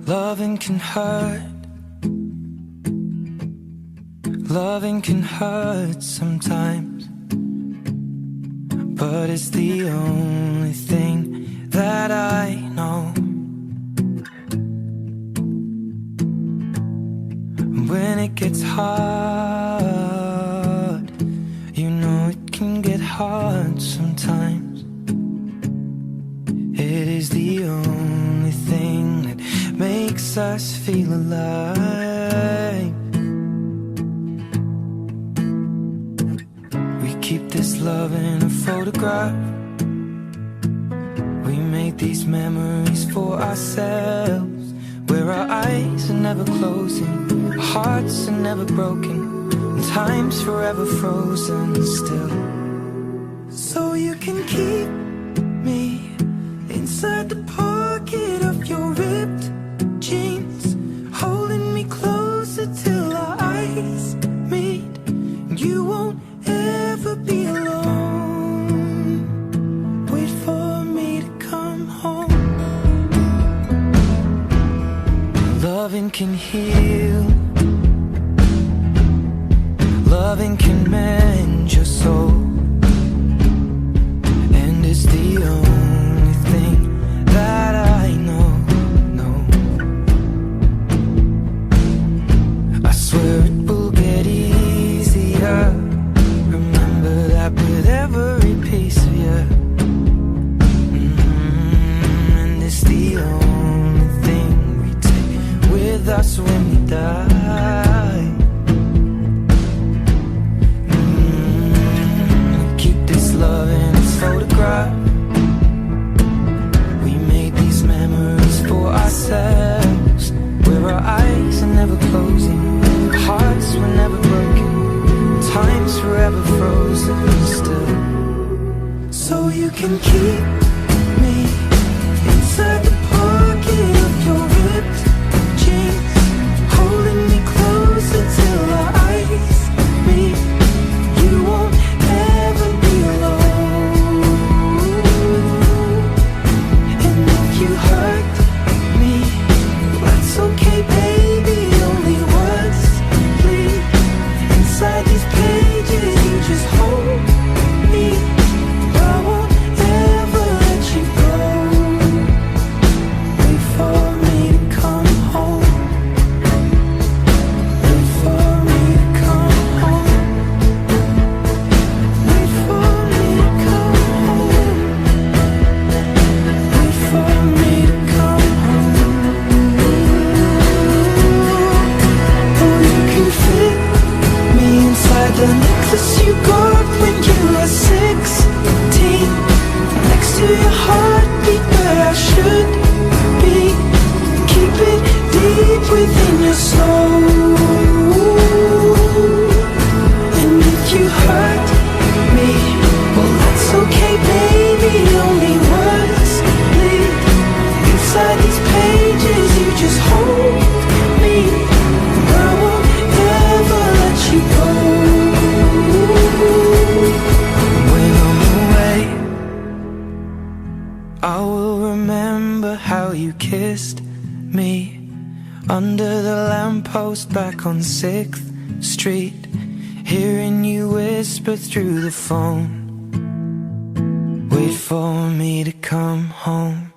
Loving can hurt. Loving can hurt sometimes, but it's the only thing that I know. When it gets hard, you know it can get hard sometimes. It is the only thing that makes us feel alive. We keep this love in a photograph. We make these memories for ourselves, where our eyes are never closing, our hearts are never broken, and time's forever frozen still. So you can keep me inside the pocket of your ripped jeans, holding me closer till our eyes meet. You won't ever be alone. Wait for me to come home. Loving can heal. Loving can mend your soul, and it's the only thing that I know. I swear it will get easier. Remember that with every piece of you. And it's the only thing we take with us when we die. Keep this love in its photograph. We made these memories for ourselves, where our eyes are never closing, our hearts were never broken, time's forever frozen still. So you can keep me inside the pocket of your ripped jeans, holding me closer till our eyes meet. You won't ever be alone. And if you hurt me, that's okay, baby. Only words bleed inside these pages. You just hold me. I won't ever let you go. Wait for me to come home. Wait for me to come home. Wait for me to come home. Wait for me to come home. Oh, you can fit me inside the necklace you got when you were 16, next to your heartbeat where I should be. Keep it deep within your soul. And if you hurt me, well, that's okay, baby. Only words bleed inside these pages. You just hold me. I won't ever let you go. When I'm away, I will remember how you kissed me under the lamppost back on 6th Street, hearing you whisper through the phone. Wait for me to come home.